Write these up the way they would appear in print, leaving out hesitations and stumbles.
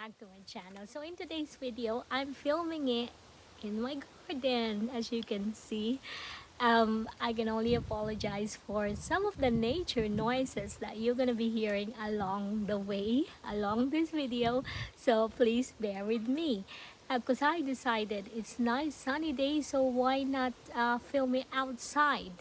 back to my channel. So in today's video, I'm filming it in my garden. As you can see, I can only apologize for some of the nature noises that you're gonna be hearing along the way, along this video. So please bear with me. Because I decided it's nice sunny day, so why not film it outside?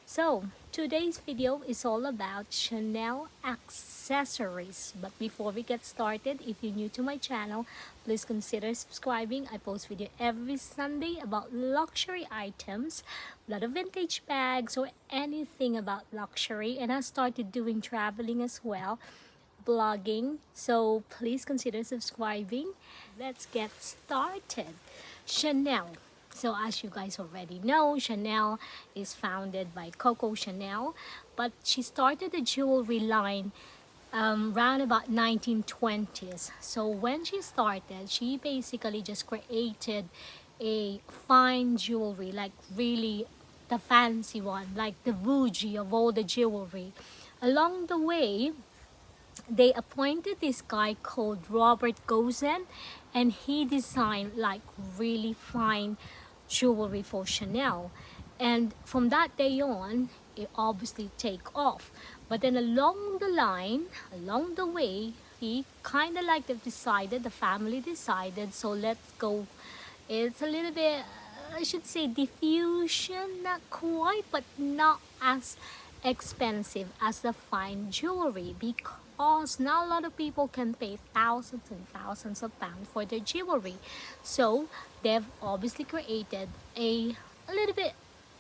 So, today's video is all about Chanel accessories. But before we get started, if you're new to my channel, please consider subscribing. I post video every Sunday about luxury items, a lot of vintage bags or anything about luxury. And I started doing traveling as well, blogging. So please consider subscribing. Let's get started. Chanel. So as you guys already know, Chanel is founded by Coco Chanel, but she started the jewelry line around about 1920s. So when she started, she basically just created a fine jewelry, like really the fancy one, like the bougie of all the jewelry. Along the way, they appointed this guy called Robert Gosen, and he designed like really fine jewelry for Chanel. And from that day on, it obviously take off. But then along the line, along the way, he kind of like decided, the family decided, so let's go. It's a little bit, I should say diffusion, not quite, but not as expensive as the fine jewelry, because not a lot of people can pay thousands and thousands of pounds for their jewelry. So they've obviously created a little bit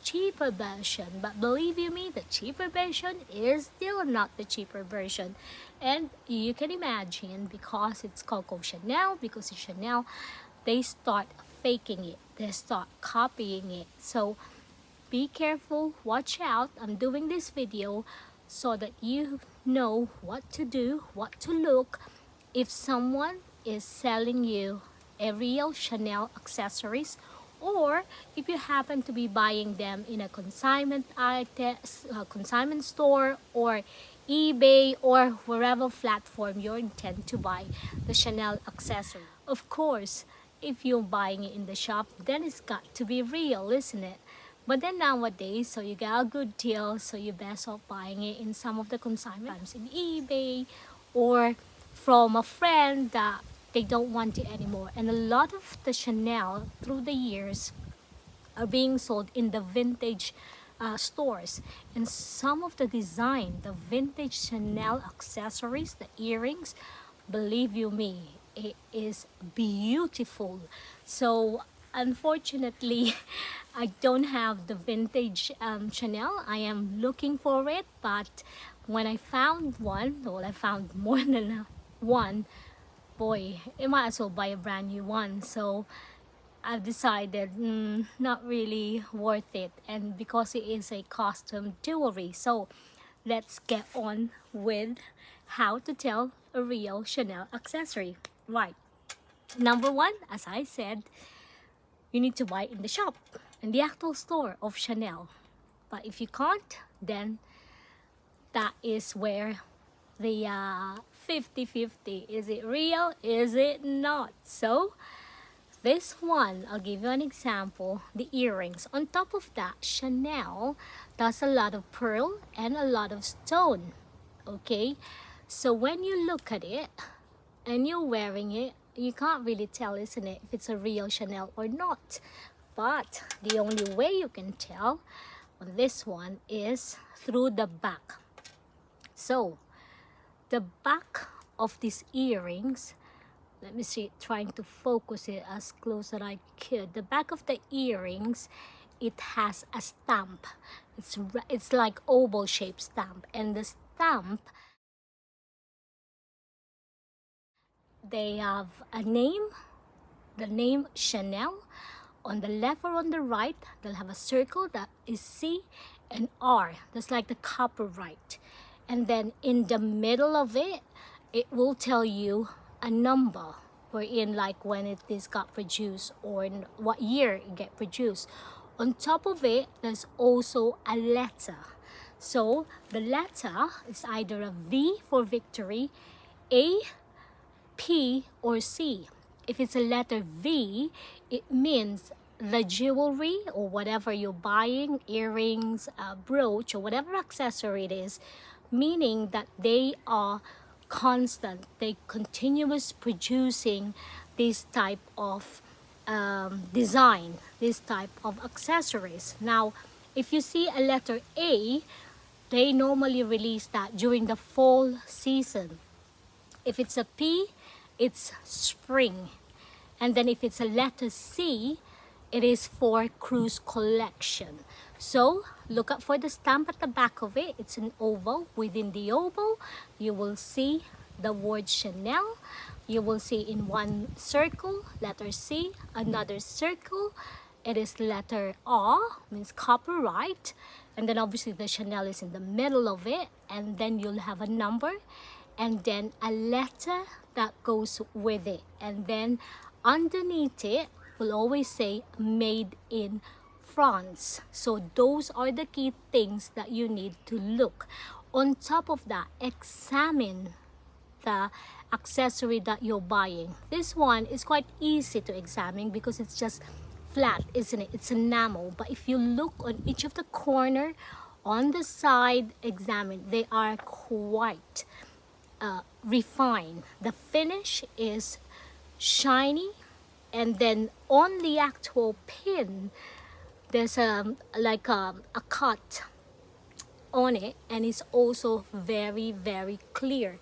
cheaper version, but believe you me, the cheaper version is still not the cheaper version. And you can imagine, because it's Coco Chanel, because it's Chanel, they start faking it, they start copying it. So be careful, watch out. I'm doing this video so that you know what to do, what to look if someone is selling you a real Chanel accessories, or if you happen to be buying them in a consignment consignment store or eBay or wherever platform you intend to buy the Chanel accessory. Of course, if you're buying it in the shop, then it's got to be real, isn't it? But then nowadays, so you get a good deal, so you're best off buying it in some of the consignments in eBay or from a friend that they don't want it anymore. And a lot of the Chanel through the years are being sold in the vintage stores. And some of the design, the vintage Chanel accessories, the earrings, believe you me, it is beautiful. So unfortunately, I don't have the vintage Chanel. I am looking for it, but when I found one, well, I found more than one, boy, I might as well buy a brand new one. So I've decided not really worth it, and because it is a custom jewelry. So let's get on with how to tell a real Chanel accessory. Right, number one, as I said, you need to buy it in the shop, in the actual store of Chanel. But if you can't, then that is where the 50-50, is it real, is it not? So this one, I'll give you an example, the earrings. On top of that, Chanel does a lot of pearl and a lot of stone, okay? So when you look at it and you're wearing it, you can't really tell, isn't it, if it's a real Chanel or not. But the only way you can tell on this one is through the back. So the back of these earrings, let me see, trying to focus it as close as I could. The back of the earrings, it has a stamp. It's like oval shaped stamp, and the stamp, they have a name, the name Chanel. On the left or on the right, they'll have a circle that is C and R. That's like the copyright. And then in the middle of it, it will tell you a number, wherein like when it is got produced or in what year it get produced. On top of it, there's also a letter. So the letter is either a V for victory, A P or C. If it's a letter V, it means the jewelry or whatever you're buying, earrings, brooch, or whatever accessory it is, meaning that they are constant, they continuous producing this type of design, this type of accessories. Now, if you see a letter A, they normally release that during the fall season. If it's a P, it's spring. And then if it's a letter C, it is for cruise collection. So look up for the stamp at the back of it. It's an oval. Within the oval, you will see the word Chanel. You will see in one circle, letter C, another circle. It is letter R, means copyright. And then obviously the Chanel is in the middle of it. And then you'll have a number and then a letter that goes with it. And then underneath it will always say made in France. So those are the key things that you need to look. On top of that, examine the accessory that you're buying. This one is quite easy to examine because it's just flat, isn't it? It's enamel. But if you look on each of the corner, on the side, examine. They are quite refined. The finish is shiny, and then on the actual pin there's like a cut on it, and it's also very, very clear.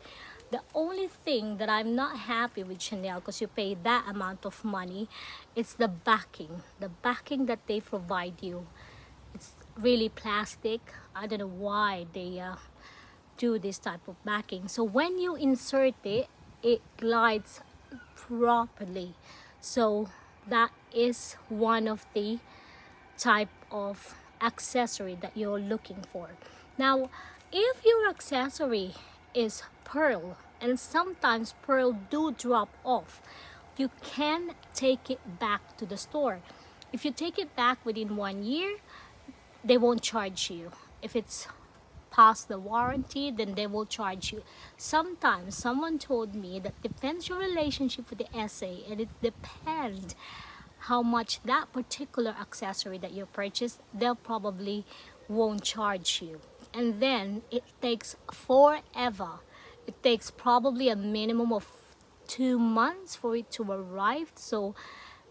The only thing that I'm not happy with Chanel, because you pay that amount of money, it's the backing that they provide you. It's really plastic. I don't know why they do this type of backing. So when you insert it, it glides properly. So that is one of the type of accessory that you're looking for. Now, if your accessory is pearl, and sometimes pearl do drop off, you can take it back to the store. If you take it back within 1 year, they won't charge you. If it's past the warranty, then they will charge you. Sometimes someone told me that depends your relationship with the SA, and it depends how much that particular accessory that you purchased, they'll probably won't charge you. And then it takes forever. It takes probably a minimum of 2 months for it to arrive. So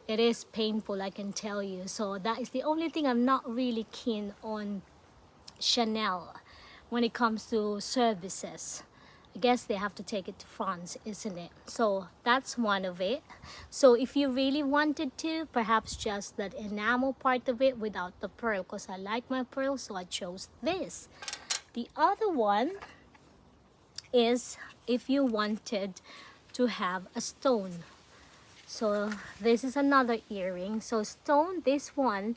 it is painful, I can tell you. So that is the only thing I'm not really keen on Chanel when it comes to services. I guess they have to take it to France, isn't it? So that's one of it. So if you really wanted to, perhaps just that enamel part of it without the pearl, because I like my pearl, so I chose this. The other one is if you wanted to have a stone. So this is another earring. So stone, this one,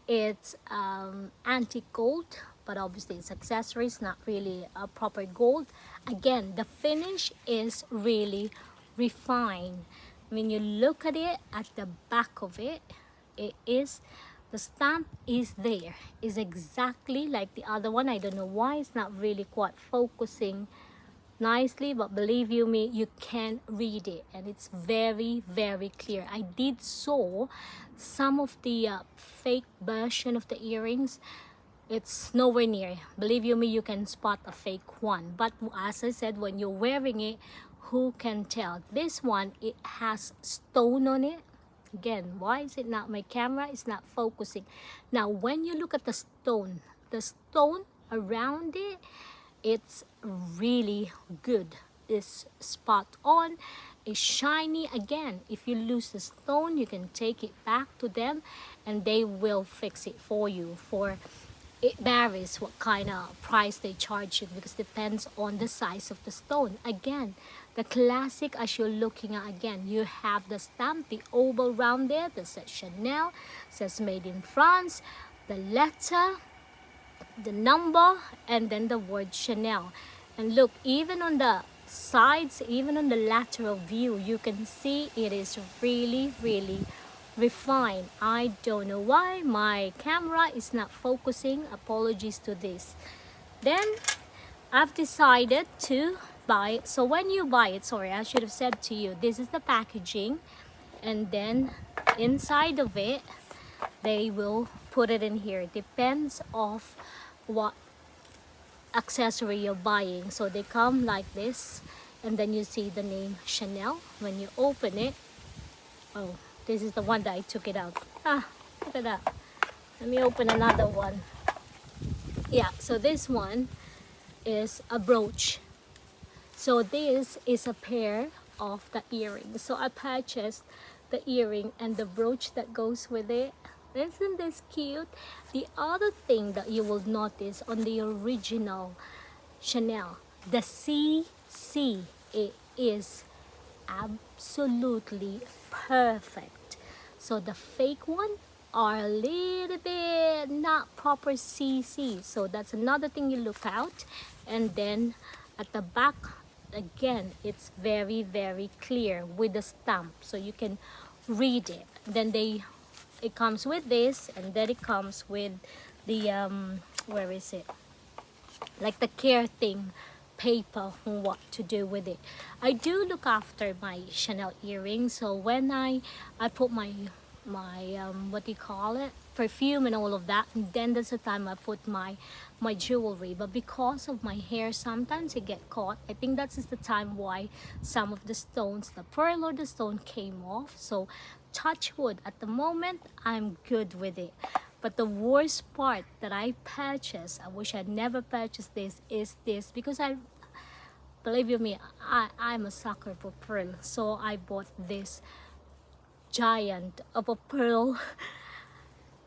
it's antique gold, but obviously it's accessories, not really a proper gold. Again, the finish is really refined. When you look at it, at the back of it, it is, the stamp is there. Is exactly like the other one. I don't know why it's not really quite focusing nicely, but believe you me, you can read it, and it's very, very clear. I did saw some of the fake version of the earrings. It's nowhere near. Believe you me, you can spot a fake one. But as I said, when you're wearing it, who can tell? This one, it has stone on it. Again, why is it not, my camera is not focusing? Now, when you look at the stone around it, it's really good. It's spot on. It's shiny. Again, if you lose the stone, you can take it back to them and they will fix it for you. For it varies what kind of price they charge you, because it depends on the size of the stone. Again, the classic, as you're looking at, again, you have the stamp, the oval round there that says Chanel, says made in France, the letter, the number, and then the word Chanel. And look, even on the sides, even on the lateral view, you can see it is really, really refined. I don't know why my camera is not focusing. Apologies to this. Then I've decided to buy. So when you buy it, sorry, I should have said to you, this is the packaging, and then inside of it they will put it in here. Depends of what accessory you're buying. So they come like this, and then you see the name Chanel. When you open it, oh, this is the one that I took it out. Look at that. Let me open another one. Yeah, so this one is a brooch. So this is a pair of the earrings. So I purchased the earring and the brooch that goes with it. Isn't this cute? The other thing that you will notice on the original Chanel, the CC, it is absolutely perfect. So the fake one are a little bit not proper CC. So that's another thing you look out. And then at the back, again, it's very, very clear with the stamp. So you can read it. Then it comes with this, and then it comes with the, where is it? Like the care thing paper, what to do with it. I do look after my Chanel earrings. So when I put my what do you call it, perfume and all of that, and then that's the time I put my jewelry. But because of my hair, sometimes it get caught. I think that's just the time why some of the stones, the pearl or the stone, came off. So touch wood, at the moment I'm good with it. But the worst part that I purchased, I wish I'd never purchased this, is this, because believe you me, I'm a sucker for pearl. So I bought this giant of a pearl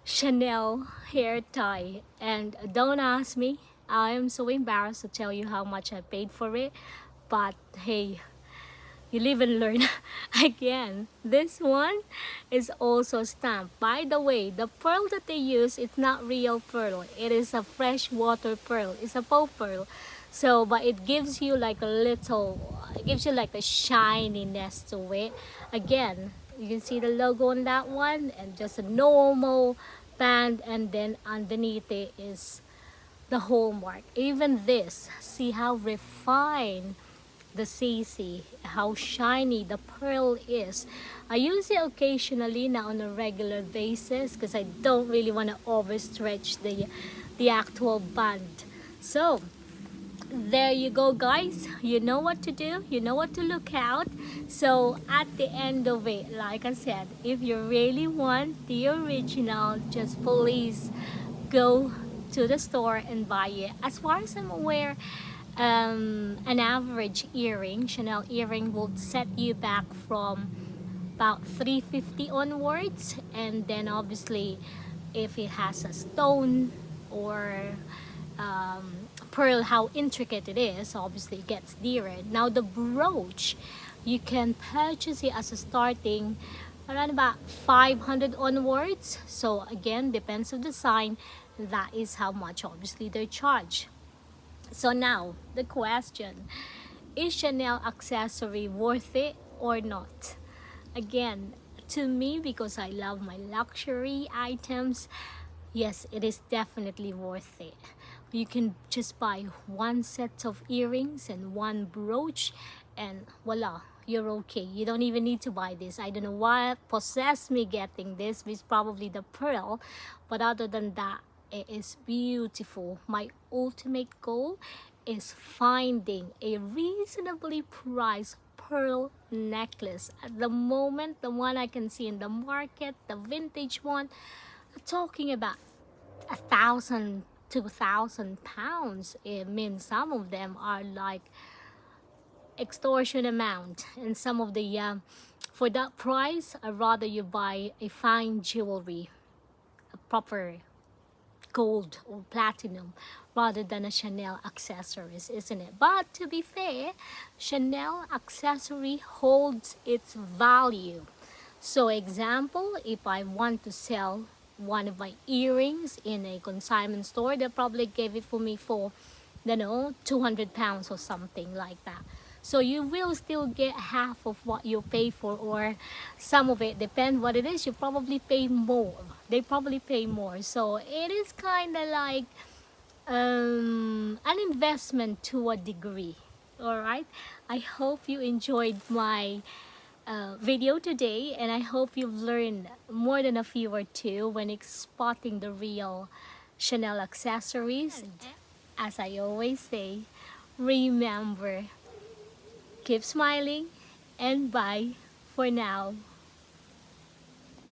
Chanel hair tie, and don't ask me, I am so embarrassed to tell you how much I paid for it. But hey, you live and learn. Again, this one is also stamped. By the way, the pearl that they use is not real pearl. It is a freshwater pearl. It's a faux pearl. So, but it gives you like a little, it gives you like a shininess to it. Again, you can see the logo on that one, and just a normal band, and then underneath it is the hallmark. Even this, see how refined the CC, how shiny the pearl is. I use it occasionally, not on a regular basis, because I don't really want to overstretch the actual band. So there you go, guys. You know what to do, you know what to look out. So at the end of it, like I said, if you really want the original, just please go to the store and buy it. As far as I'm aware, an average earring, Chanel earring, will set you back from about $350 onwards. And then obviously if it has a stone or pearl, how intricate it is, obviously it gets dearer. Now the brooch, you can purchase it as a starting around about 500 onwards. So again, depends on the design. That is how much obviously they charge. So now the question, is Chanel accessory worth it or not? Again, to me, because I love my luxury items, yes, it is definitely worth it. You can just buy one set of earrings and one brooch, and voila, you're okay. You don't even need to buy this. I don't know what possessed me getting this. It's probably the pearl, but other than that, it is beautiful. My ultimate goal is finding a reasonably priced pearl necklace. At the moment, the one I can see in the market, the vintage one, talking about 1,000, 2,000 pounds. It means some of them are like extortion amount, and some of the for that price, I'd rather you buy a fine jewelry, a proper gold or platinum, rather than a Chanel accessories, isn't it? But to be fair, Chanel accessory holds its value. So example, if I want to sell one of my earrings in a consignment store, they probably gave it for me for, you know, 200 pounds or something like that. So you will still get half of what you pay for, or some of it, depend what it is, you probably pay more. They probably pay more. So it is kind of like an investment to a degree. Alright, I hope you enjoyed my video today, and I hope you've learned more than a few or two when spotting the real Chanel accessories. As I always say, remember, keep smiling, and bye for now.